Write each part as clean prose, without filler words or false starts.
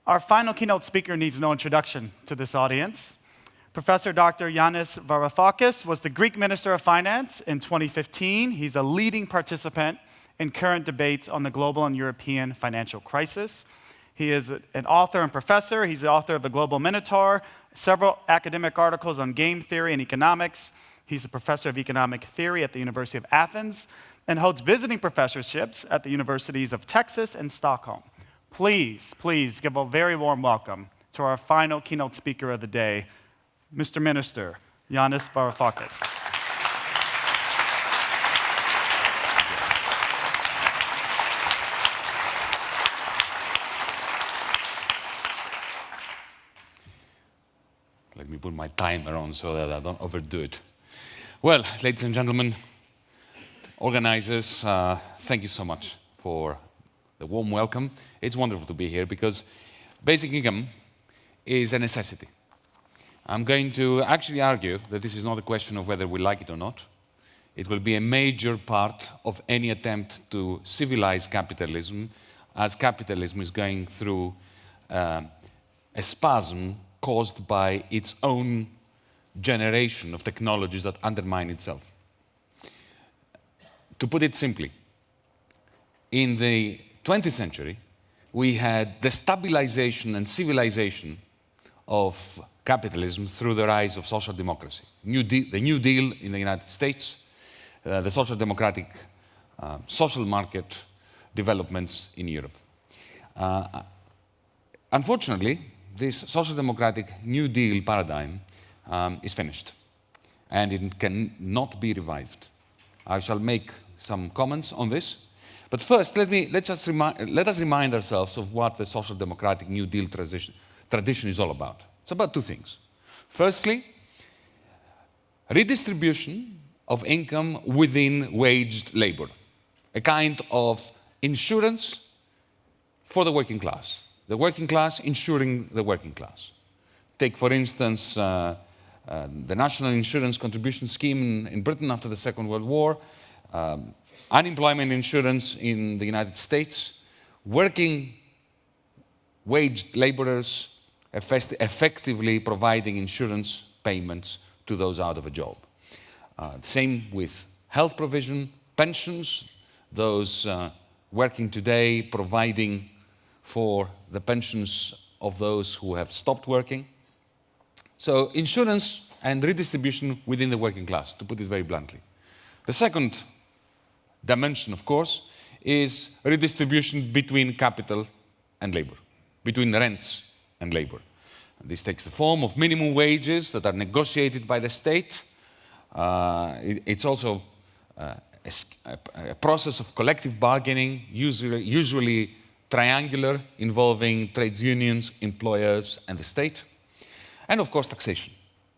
Our final keynote speaker needs no introduction to this audience. Professor Dr. Yanis Varoufakis was the Greek Minister of Finance in 2015. He's a leading participant in current debates on the global and European financial crisis. He is an author and professor. He's the author of The Global Minotaur, several academic articles on game theory and economics. He's a professor of economic theory at the University of Athens and holds visiting professorships at the universities of Texas and Stockholm. Please give a very warm welcome to our final keynote speaker of the day, Mr. Minister, Yanis Varoufakis. Let me put my timer on so that I don't overdo it. Well, ladies and gentlemen, organizers, thank you so much for the warm welcome. It's wonderful to be here because basic income is a necessity. I'm going to actually argue that this is not a question of whether we like it or not. It will be a major part of any attempt to civilize capitalism, as capitalism is going through a spasm caused by its own generation of technologies that undermine itself. To put it simply, in the 20th century, we had the stabilization and civilization of capitalism through the rise of social democracy. The New Deal in the United States, the social democratic social market developments in Europe. Unfortunately, this social democratic New Deal paradigm is finished, and it cannot be revived. I shall make some comments on this. But first, let us remind ourselves of what the social democratic New Deal tradition is all about. It's about two things. Firstly, redistribution of income within waged labor, a kind of insurance for the working class insuring the working class. Take, for instance, the National Insurance Contribution Scheme in Britain after the Second World War, unemployment insurance in the United States, working waged laborers effectively providing insurance payments to those out of a job. Same with health provision, pensions, those working today providing for the pensions of those who have stopped working. So insurance and redistribution within the working class, to put it very bluntly. The second dimension, of course, is redistribution between capital and labor, between rents and labor. This takes the form of minimum wages that are negotiated by the state. It's also a process of collective bargaining, usually triangular, involving trades unions, employers, and the state. And of course, taxation,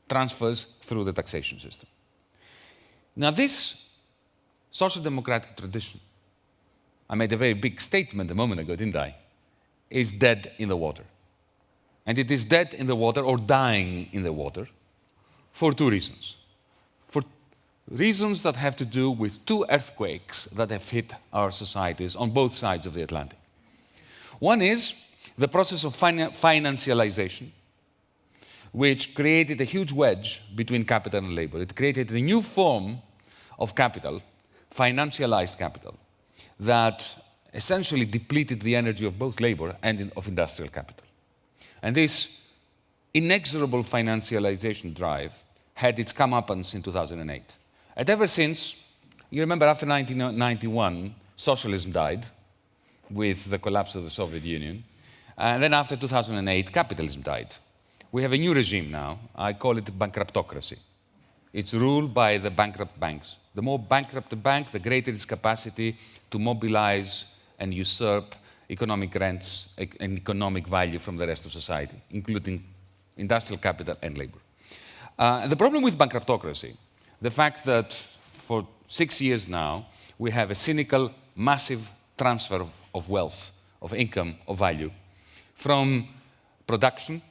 transfers through the taxation system. Now this social democratic tradition, I made a very big statement a moment ago, didn't I? Is dead in the water. And it is dead in the water or dying in the water for two reasons. For reasons that have to do with two earthquakes that have hit our societies on both sides of the Atlantic. One is the process of financialization, which created a huge wedge between capital and labor. It created a new form of capital, financialized capital, that essentially depleted the energy of both labor and of industrial capital. And this inexorable financialization drive had its comeuppance in 2008. And ever since, you remember after 1991, socialism died with the collapse of the Soviet Union. And then after 2008, capitalism died. We have a new regime now. I call it bankruptocracy. It's ruled by the bankrupt banks. The more bankrupt the bank, the greater its capacity to mobilize and usurp economic rents and economic value from the rest of society, including industrial capital and labor. The problem with bankruptocracy, the fact that for 6 years now, we have a cynical, massive transfer of wealth, of income, of value, from production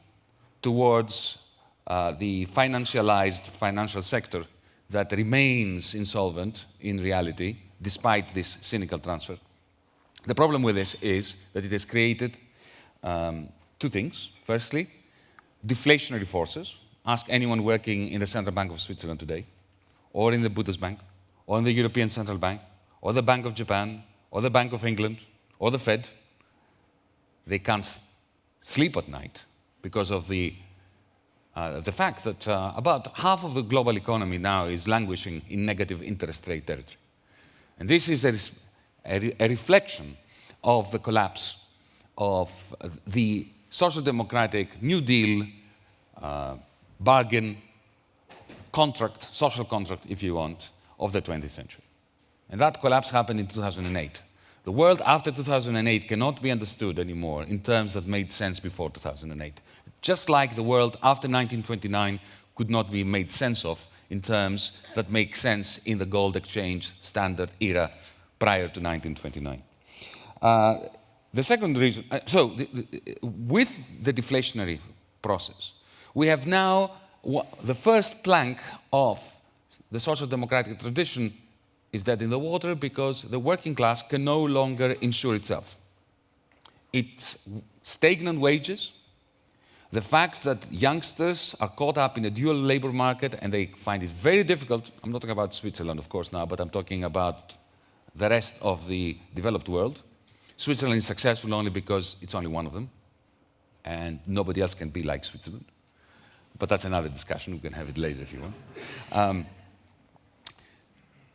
towards the financialized financial sector that remains insolvent in reality, despite this cynical transfer. The problem with this is that it has created two things. Firstly, deflationary forces. Ask anyone working in the Central Bank of Switzerland today, or in the Bundesbank, or in the European Central Bank, or the Bank of Japan, or the Bank of England, or the Fed. They can't sleep at night because of the fact that about half of the global economy now is languishing in negative interest rate territory. And this is a reflection of the collapse of the social democratic New Deal bargain contract, social contract, if you want, of the 20th century. And that collapse happened in 2008. The world after 2008 cannot be understood anymore in terms that made sense before 2008. Just like the world after 1929 could not be made sense of in terms that make sense in the gold exchange standard era prior to 1929. The second reason, with the deflationary process, we have now the first plank of the social democratic tradition is dead in the water because the working class can no longer insure itself. It's stagnant wages, the fact that youngsters are caught up in a dual labor market and they find it very difficult. I'm not talking about Switzerland, of course, now, but I'm talking about the rest of the developed world. Switzerland is successful only because it's only one of them, and nobody else can be like Switzerland. But that's another discussion. We can have it later if you want.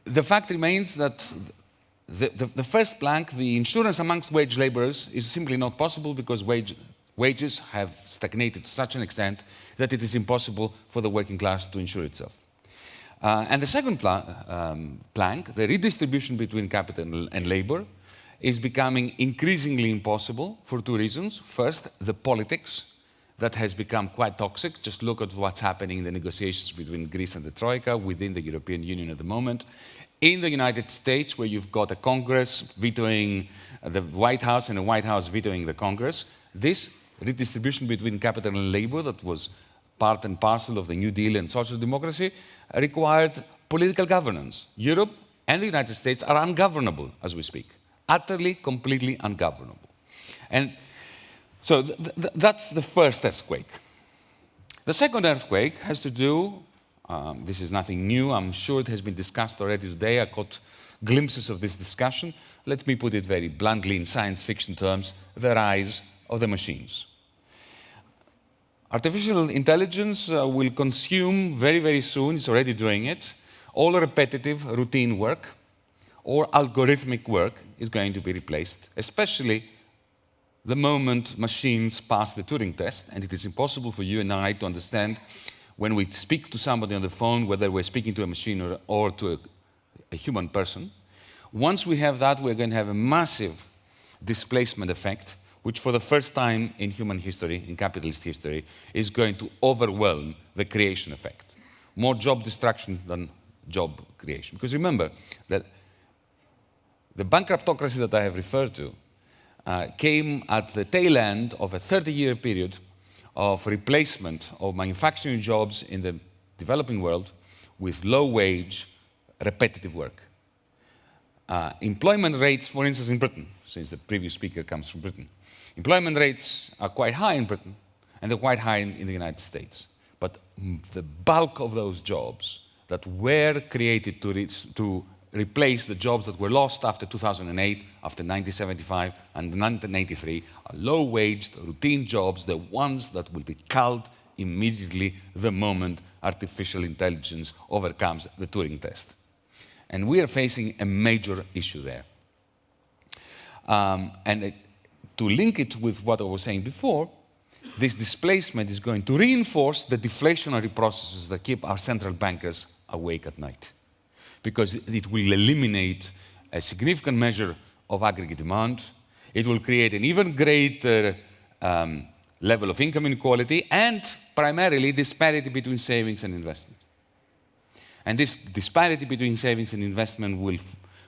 The fact remains that the first plank, the insurance amongst wage laborers, is simply not possible because wages have stagnated to such an extent that it is impossible for the working class to insure itself. And the second plank, the redistribution between capital and labor, is becoming increasingly impossible for two reasons. First, the politics that has become quite toxic. Just look at what's happening in the negotiations between Greece and the Troika within the European Union at the moment. In the United States, where you've got a Congress vetoing the White House and a White House vetoing the Congress, this redistribution between capital and labor that was part and parcel of the New Deal and social democracy required political governance. Europe and the United States are ungovernable as we speak. Utterly, completely ungovernable. And so that's the first earthquake. The second earthquake has to do, this is nothing new, I'm sure it has been discussed already today, I caught glimpses of this discussion. Let me put it very bluntly in science fiction terms, the rise of the machines. Artificial intelligence will consume very, very soon, it's already doing it, all repetitive routine work or algorithmic work is going to be replaced, especially the moment machines pass the Turing test, and it is impossible for you and I to understand when we speak to somebody on the phone whether we're speaking to a machine or to a human person. Once we have that, we're going to have a massive displacement effect, which for the first time in human history, in capitalist history, is going to overwhelm the creation effect. More job destruction than job creation. Because remember that the bankruptocracy that I have referred to came at the tail end of a 30-year period of replacement of manufacturing jobs in the developing world with low-wage, repetitive work. Employment rates, for instance, in Britain, since the previous speaker comes from Britain, employment rates are quite high in Britain, and they're quite high in the United States. But the bulk of those jobs that were created to replace the jobs that were lost after 2008, after 1975 and 1983, are low-waged, routine jobs, the ones that will be culled immediately the moment artificial intelligence overcomes the Turing test. And we are facing a major issue there. To link it with what I was saying before, this displacement is going to reinforce the deflationary processes that keep our central bankers awake at night, because it will eliminate a significant measure of aggregate demand. It will create an even greater level of income inequality and primarily disparity between savings and investment. And this disparity between savings and investment will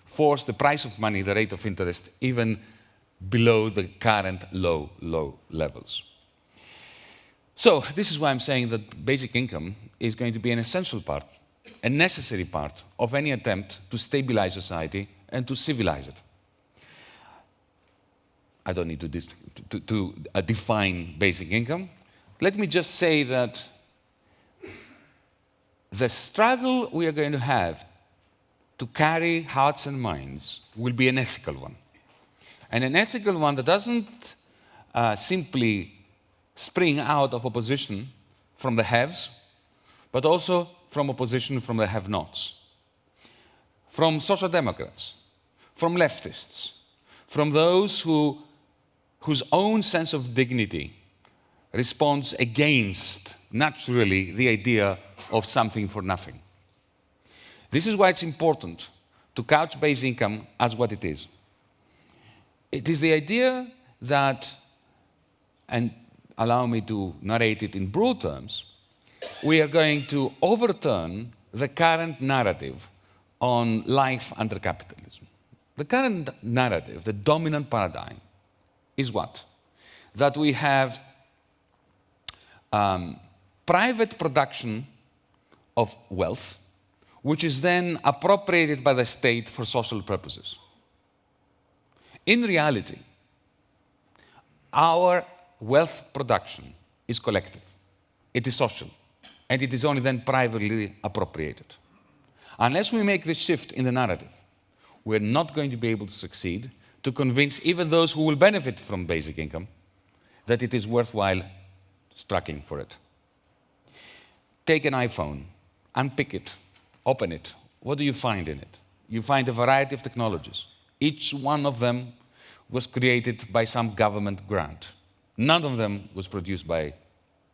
force the price of money, the rate of interest, even below the current low levels. So this is why I'm saying that basic income is going to be an essential part, a necessary part of any attempt to stabilize society and to civilize it. I don't need to define basic income. Let me just say that the struggle we are going to have to carry hearts and minds will be an ethical one. And an ethical one that doesn't simply spring out of opposition from the haves, but also from opposition from the have-nots, from social democrats, from leftists, from those whose own sense of dignity responds against, naturally, the idea of something for nothing. This is why it's important to couch basic income as what it is. It is the idea that, and allow me to narrate it in broad terms, we are going to overturn the current narrative on life under capitalism. The current narrative, the dominant paradigm, is what? That we have private production of wealth, which is then appropriated by the state for social purposes. In reality, our wealth production is collective, it is social, and it is only then privately appropriated. Unless we make this shift in the narrative, we're not going to be able to succeed to convince even those who will benefit from basic income that it is worthwhile struggling for it. Take an iPhone, unpick it, open it. What do you find in it? You find a variety of technologies. Each one of them was created by some government grant. None of them was produced by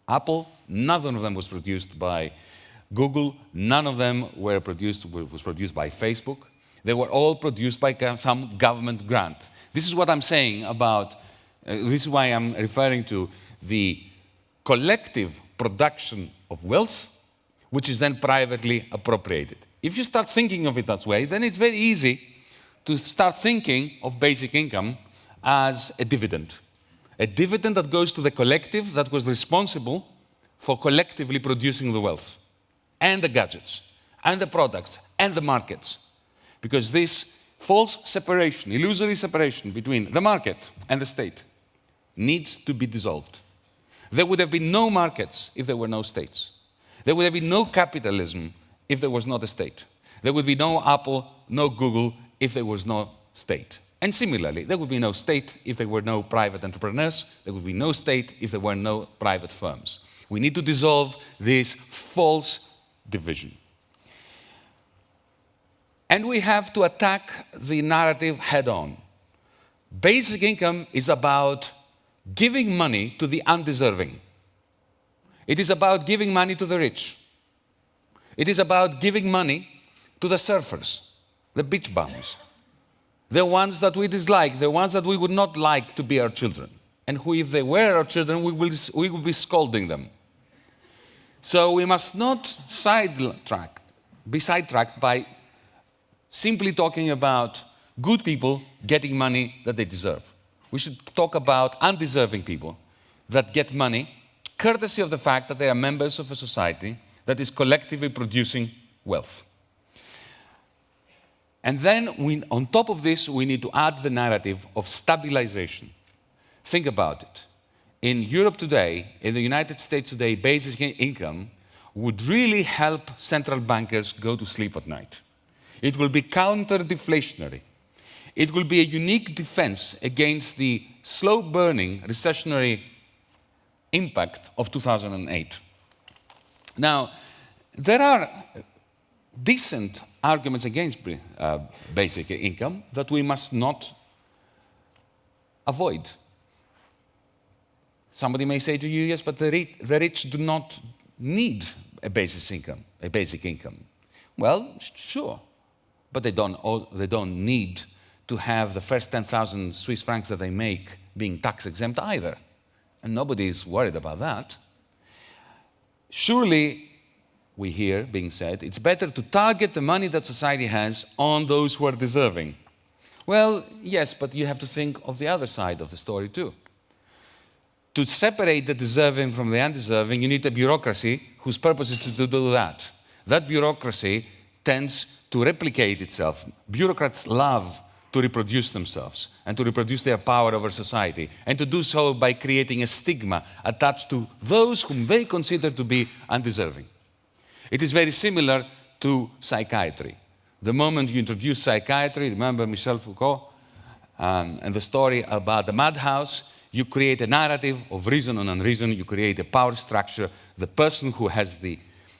Apple. None of them was produced by Google. None of them was produced by Facebook. They were all produced by some government grant. This is what I'm saying about, this is why I'm referring to the collective production of wealth, which is then privately appropriated. If you start thinking of it that way, then it's very easy to start thinking of basic income as a dividend that goes to the collective that was responsible for collectively producing the wealth, and the gadgets, and the products, and the markets. Because this false separation, illusory separation between the market and the state needs to be dissolved. There would have been no markets if there were no states. There would have been no capitalism if there was not a state. There would be no Apple, no Google if there was no state. And similarly, there would be no state if there were no private entrepreneurs. There would be no state if there were no private firms. We need to dissolve this false division. And we have to attack the narrative head-on. Basic income is about giving money to the undeserving. It is about giving money to the rich. It is about giving money to the surfers, the beach bums, the ones that we dislike, the ones that we would not like to be our children, and who, if they were our children, we will be scolding them. So we must not be sidetracked by simply talking about good people getting money that they deserve. We should talk about undeserving people that get money courtesy of the fact that they are members of a society that is collectively producing wealth. And then, on top of this, we need to add the narrative of stabilization. Think about it. In Europe today, in the United States today, basic income would really help central bankers go to sleep at night. It will be counter-deflationary. It will be a unique defense against the slow-burning recessionary impact of 2008. Now, there are decent arguments against basic income that we must not avoid. Somebody may say to you, yes, but the rich do not need a basic income. Well, sure, but they don't need to have the first 10,000 Swiss francs that they make being tax exempt either. And nobody is worried about that. Surely, we hear being said, it's better to target the money that society has on those who are deserving. Well, yes, but you have to think of the other side of the story too. To separate the deserving from the undeserving, you need a bureaucracy whose purpose is to do that. That bureaucracy tends to replicate itself. Bureaucrats love to reproduce themselves and to reproduce their power over society, and to do so by creating a stigma attached to those whom they consider to be undeserving. It is very similar to psychiatry. The moment you introduce psychiatry, remember Michel Foucault and the story about the madhouse, you create a narrative of reason and unreason, you create a power structure. The person who has the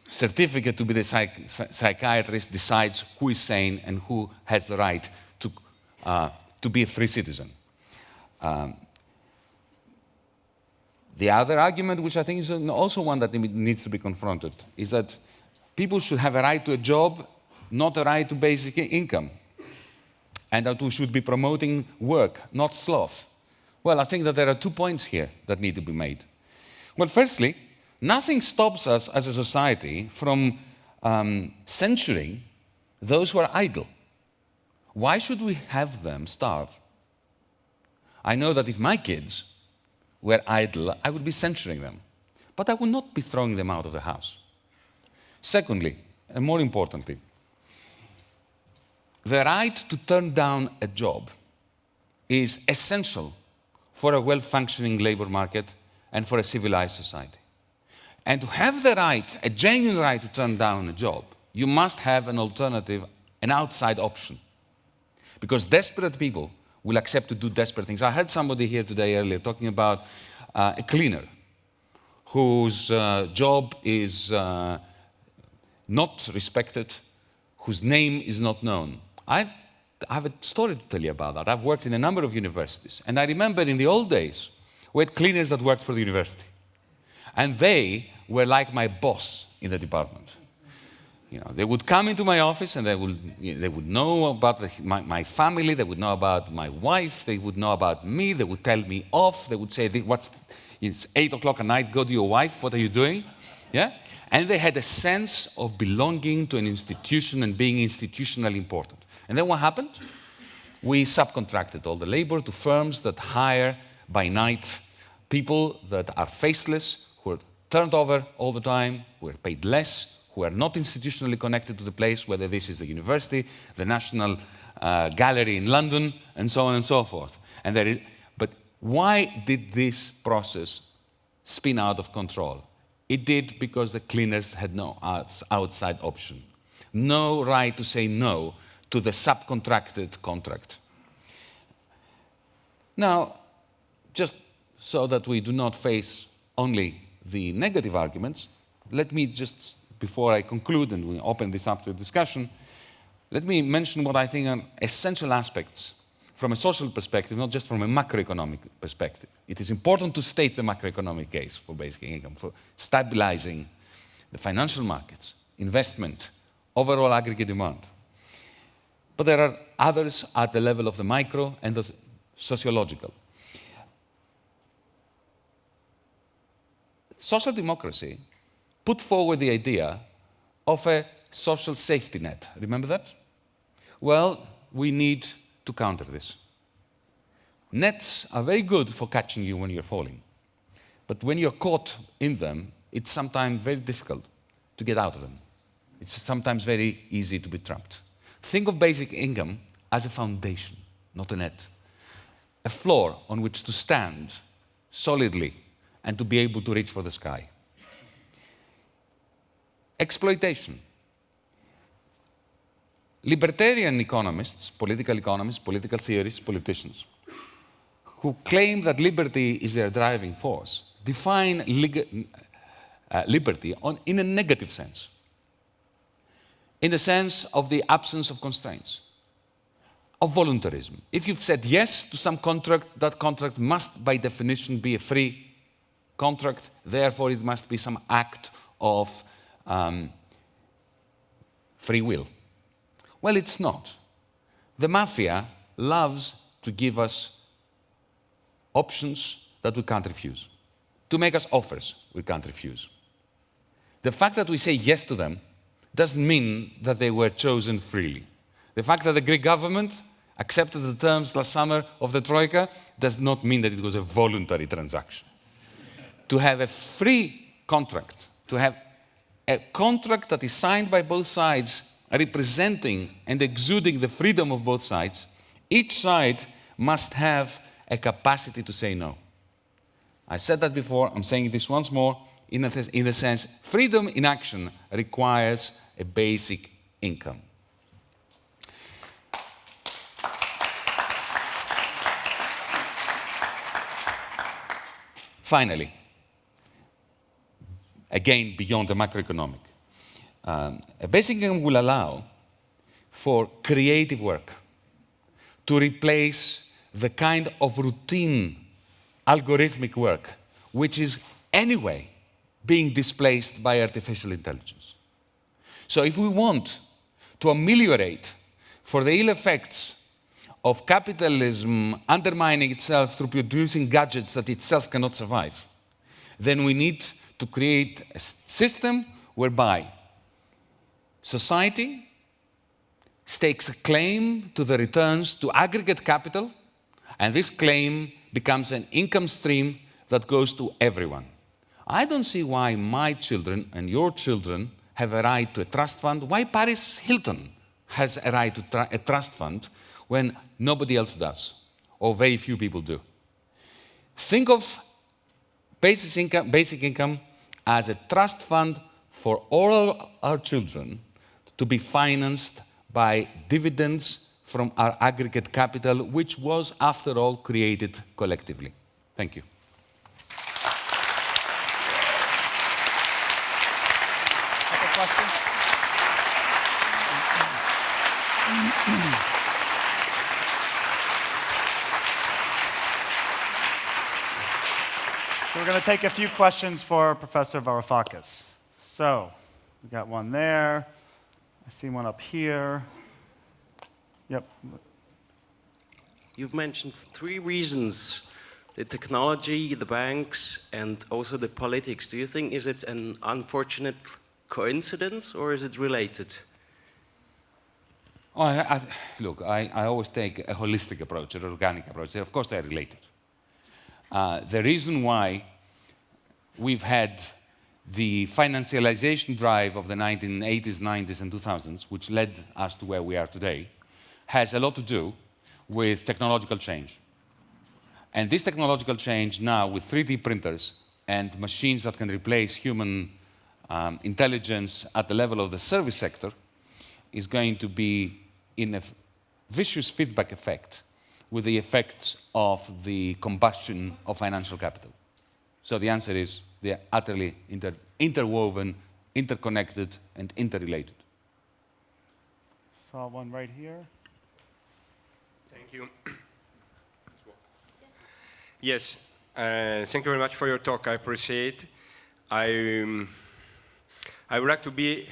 certificate to be the psychiatrist decides who is sane and who has the right to be a free citizen. The other argument, which I think is also one that needs to be confronted, is that people should have a right to a job, not a right to basic income, and that we should be promoting work, not sloth. Well, I think that there are 2 points here that need to be made. Well, firstly, nothing stops us as a society from censuring those who are idle. Why should we have them starve? I know that if my kids were idle, I would be censuring them, but I would not be throwing them out of the house. Secondly, and more importantly, the right to turn down a job is essential for a well-functioning labor market and for a civilized society. And to have the right, a genuine right to turn down a job, you must have an alternative, an outside option. Because desperate people will accept to do desperate things. I heard somebody here today earlier talking about a cleaner whose job is not respected, whose name is not known. I have a story to tell you about that. I've worked in a number of universities, and I remember in the old days, we had cleaners that worked for the university. And they were like my boss in the department. You know, they would come into my office and they would know about my family, they would know about my wife, they would know about me, they would tell me off, they would say, it's 8 o'clock at night, go to your wife, what are you doing? Yeah? And they had a sense of belonging to an institution and being institutionally important. And then what happened? We subcontracted all the labor to firms that hire by night people that are faceless, who are turned over all the time, who are paid less, who are not institutionally connected to the place, whether this is the university, the National Gallery in London, and so on and so forth. But why did this process spin out of control? It did because the cleaners had no outside option. No right to say no to the subcontracted contract. Now, just so that we do not face only the negative arguments, let me just, before I conclude and we open this up to discussion, let me mention what I think are essential aspects from a social perspective, not just from a macroeconomic perspective. It is important to state the macroeconomic case for basic income, for stabilizing the financial markets, investment, overall aggregate demand. But there are others at the level of the micro and the sociological. Social democracy put forward the idea of a social safety net. Remember that? Well, we need to counter this. Nets are very good for catching you when you're falling. But when you're caught in them, it's sometimes very difficult to get out of them. It's sometimes very easy to be trapped. Think of basic income as a foundation, not a net. A floor on which to stand solidly and to be able to reach for the sky. Exploitation. Libertarian economists, political theorists, politicians, who claim that liberty is their driving force, define liberty in a negative sense, in the sense of the absence of constraints, of voluntarism. If you've said yes to some contract, that contract must by definition be a free contract, therefore it must be some act of free will. Well, it's not. The mafia loves to give us options that we can't refuse, to make us offers we can't refuse. The fact that we say yes to them doesn't mean that they were chosen freely. The fact that the Greek government accepted the terms last summer of the Troika does not mean that it was a voluntary transaction. To have a free contract, to have a contract that is signed by both sides representing and exuding the freedom of both sides Each side must have a capacity to say no. I said that before, I'm saying this once more. In a sense, freedom in action requires a basic income. Finally, again, beyond the macroeconomic, a basic income will allow for creative work to replace the kind of routine algorithmic work which is anyway being displaced by artificial intelligence. So if we want to ameliorate for the ill effects of capitalism undermining itself through producing gadgets that itself cannot survive, then we need to create a system whereby society stakes a claim to the returns to aggregate capital, and this claim becomes an income stream that goes to everyone. I don't see why my children and your children have a right to a trust fund, why Paris Hilton has a right to a trust fund when nobody else does, or very few people do. Think of basic income as a trust fund for all our children to be financed by dividends from our aggregate capital, which was, after all, created collectively. Thank you. Questions? So we're going to take a few questions for Professor Varoufakis. So we got one there. I see one up here. Yep. You've mentioned 3 reasons: the technology, the banks, and also the politics. Do you think is it an unfortunate coincidence, or is it related? Oh, look, I always take a holistic approach, an organic approach. Of course, they're related. The reason why we've had the financialization drive of the 1980s, 90s, and 2000s, which led us to where we are today, has a lot to do with technological change. And this technological change now, with 3D printers and machines that can replace human intelligence at the level of the service sector, is going to be in a vicious feedback effect with the effects of the combustion of financial capital. So the answer is they are utterly interwoven, interconnected, and interrelated. Saw one right here. Thank you. Yes, thank you very much for your talk. I appreciate. I would like to be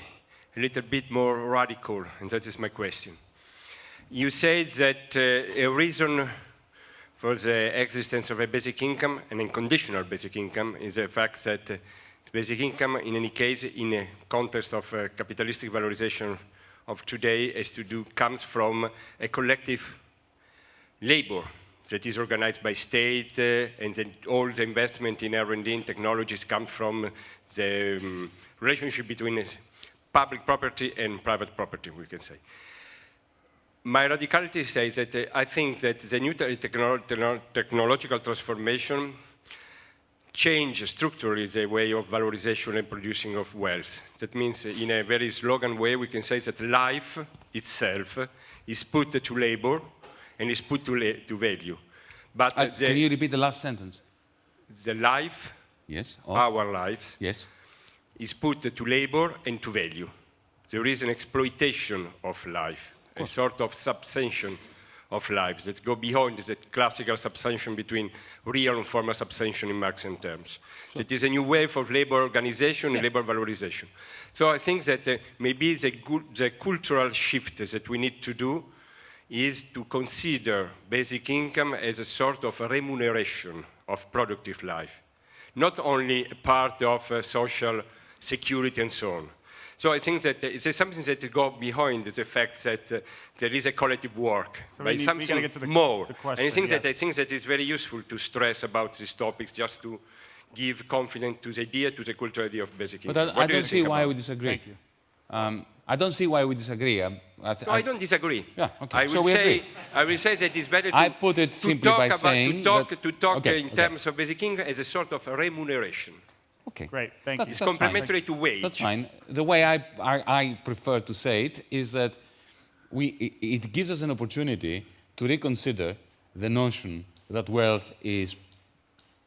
a little bit more radical, and that is my question. You said that a reason for the existence of a basic income, an unconditional basic income, is the fact that basic income, in any case, in a context of capitalistic valorization of today, comes from a collective labor that is organized by state, and then all the investment in R&D and technologies come from the relationship between public property and private property, we can say. My radicality says that I think that the new technological transformation changes structurally the way of valorization and producing of wealth. That means, in a very slogan way, we can say that life itself is put to labor and is put to value. But can you repeat the last sentence? The life, yes, our lives, yes, is put to labor and to value. There is an exploitation of life, a sort of subsumption of life that go beyond the classical subsumption between real and formal subsumption in Marxian terms. Sure. It is a new wave of labor organization and labor valorization. So I think that maybe the cultural shift that we need to do is to consider basic income as a sort of a remuneration of productive life, not only a part of social security and so on. So I think that it's something that goes behind the fact that there is a collective work, so by something more. And I think that it's very useful to stress about these topics, just to give confidence to the idea, to the cultural idea of basic income. But I don't see why we disagree. Thank you. I don't see why we disagree. No, I don't disagree. Yeah, okay. I So will we say, agree. I will say that it's better to, I put it simply by saying to talk okay, in terms of basic income as a sort of remuneration. Okay. Great, thank you. It's That's complementary to wage. That's fine. The way I prefer to say it is that it gives us an opportunity to reconsider the notion that wealth is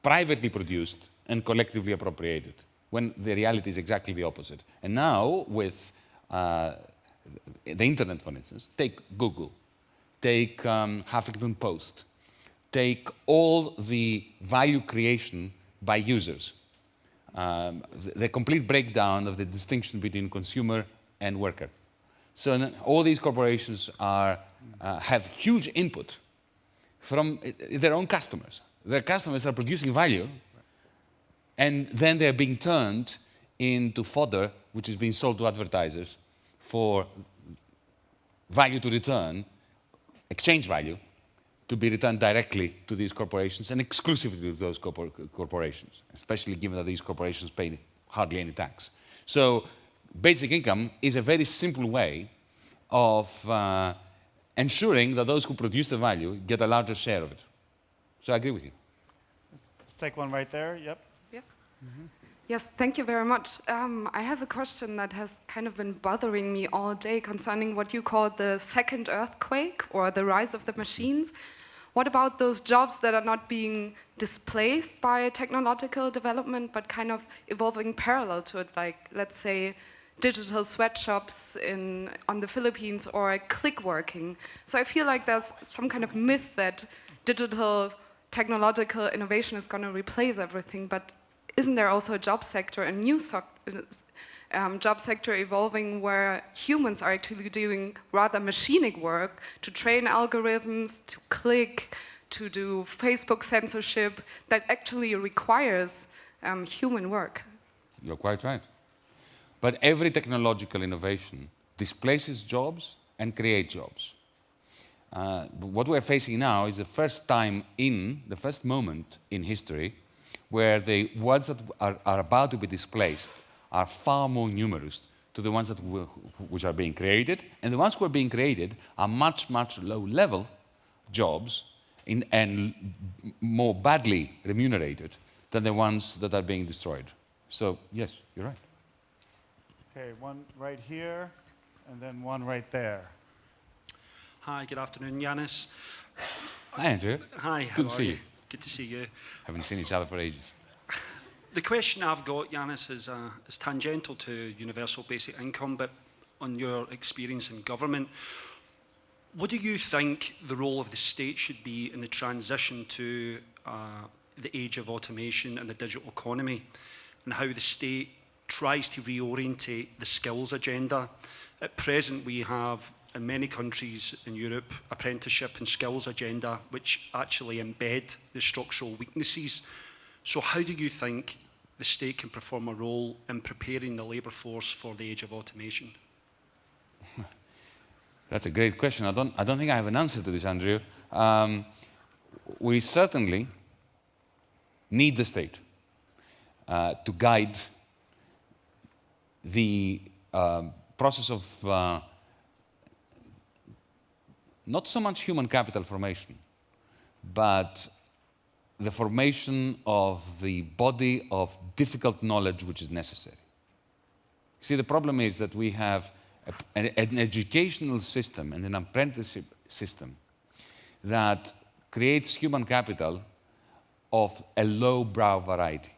privately produced and collectively appropriated, when the reality is exactly the opposite. And now, with the internet, for instance, take Google, take Huffington Post, take all the value creation by users, the complete breakdown of the distinction between consumer and worker. So all these corporations have huge input from their own customers. Their customers are producing value, and then they're being turned into fodder, which is being sold to advertisers for value to return, exchange value, to be returned directly to these corporations and exclusively to those corporations, especially given that these corporations pay hardly any tax. So basic income is a very simple way of ensuring that those who produce the value get a larger share of it. So I agree with you. Let's take one right there. Yep. Yes. Yes, thank you very much. I have a question that has kind of been bothering me all day concerning what you call the second earthquake or the rise of the machines. What about those jobs that are not being displaced by technological development but kind of evolving parallel to it, like, let's say, digital sweatshops on the Philippines or click working? So I feel like there's some kind of myth that digital technological innovation is going to replace everything, but isn't there also a job sector, a new job sector evolving where humans are actually doing rather machinic work to train algorithms, to click, to do Facebook censorship that actually requires human work? You're quite right. But every technological innovation displaces jobs and creates jobs. What we're facing now is the first moment in history where the ones that are about to be displaced are far more numerous to the ones that which are being created, and the ones who are being created are much, much low-level jobs and more badly remunerated than the ones that are being destroyed. So, yes, you're right. Okay, one right here, and then one right there. Hi, good afternoon, Yanis. Hi, Andrew. Hi, how Good to are see you? you. Good to see you. Haven't seen each other for ages. The question I've got, Yanis, is tangential to universal basic income, but on your experience in government. What do you think the role of the state should be in the transition to the age of automation and the digital economy, and how the state tries to reorientate the skills agenda? At present, we have, in many countries in Europe, apprenticeship and skills agenda, which actually embed the structural weaknesses. So how do you think the state can perform a role in preparing the labour force for the age of automation? That's a great question. I don't think I have an answer to this, Andrew. We certainly need the state to guide the process of not so much human capital formation, but the formation of the body of difficult knowledge which is necessary. See, the problem is that we have an educational system and an apprenticeship system that creates human capital of a low-brow variety,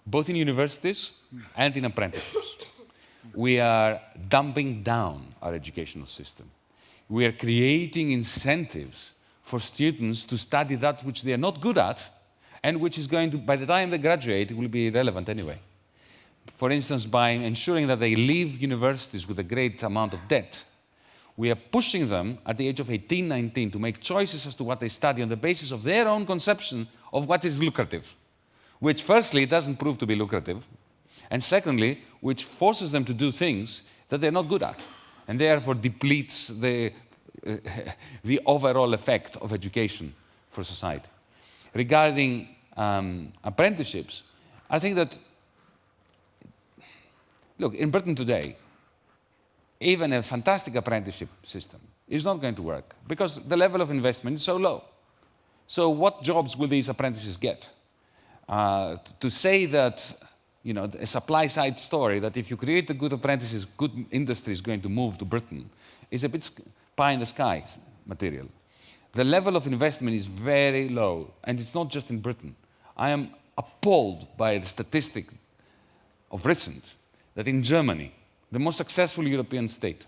both in universities and in apprenticeships. We are dumbing down our educational system. We are creating incentives for students to study that which they are not good at and which is going to, by the time they graduate, will be irrelevant anyway. For instance, by ensuring that they leave universities with a great amount of debt, we are pushing them at the age of 18, 19 to make choices as to what they study on the basis of their own conception of what is lucrative, which firstly doesn't prove to be lucrative, and secondly, which forces them to do things that they're not good at, and therefore depletes the overall effect of education for society. Regarding apprenticeships, I think that, look, in Britain today, even a fantastic apprenticeship system is not going to work because the level of investment is so low. So what jobs will these apprentices get? To say that, a supply-side story that if you create the good apprentices, good industry is going to move to Britain is a bit pie in the sky material. The level of investment is very low, and it's not just in Britain. I am appalled by the statistic of recent that in Germany, the most successful European state,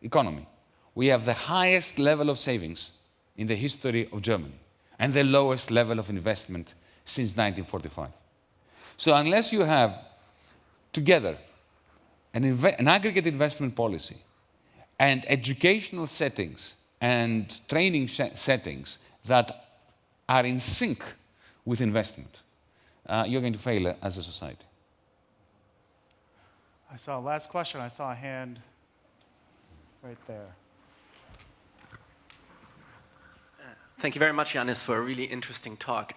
economy, we have the highest level of savings in the history of Germany and the lowest level of investment since 1945. So unless you have together an aggregate investment policy and educational settings and training settings that are in sync with investment, you're going to fail as a society. I saw a last question. I saw a hand right there. Thank you very much, Yanis, for a really interesting talk.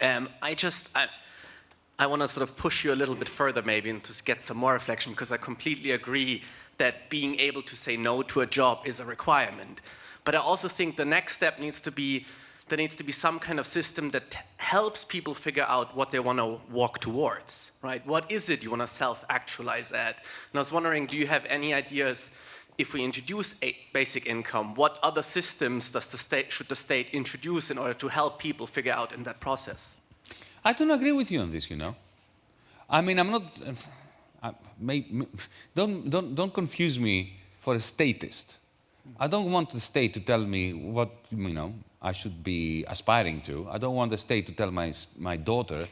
I want to sort of push you a little bit further maybe and to get some more reflection, because I completely agree that being able to say no to a job is a requirement. But I also think the next step needs to be, there needs to be some kind of system that helps people figure out what they want to walk towards, right? What is it you want to self-actualize at? And I was wondering, do you have any ideas, if we introduce a basic income, what other systems should the state introduce in order to help people figure out in that process? I don't agree with you on this, I mean, I'm not... don't confuse me for a statist. I don't want the state to tell me what, I should be aspiring to. I don't want the state to tell my daughter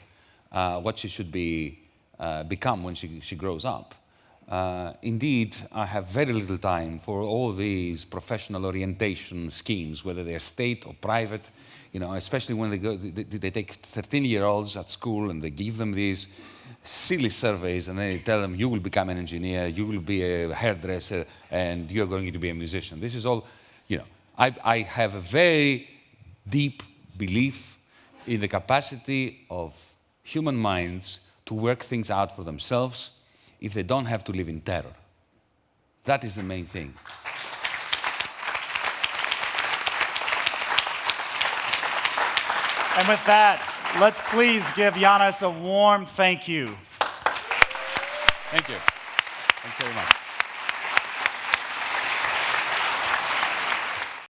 what she should become when she grows up. Indeed, I have very little time for all these professional orientation schemes, whether they're state or private, especially when they take 13-year-olds at school and they give them these silly surveys and they tell them, you will become an engineer, you will be a hairdresser, and you're going to be a musician. This is all, I have a very deep belief in the capacity of human minds to work things out for themselves if they don't have to live in terror. That is the main thing. And with that, let's please give Yanis a warm thank you. Thank you. Thanks very much.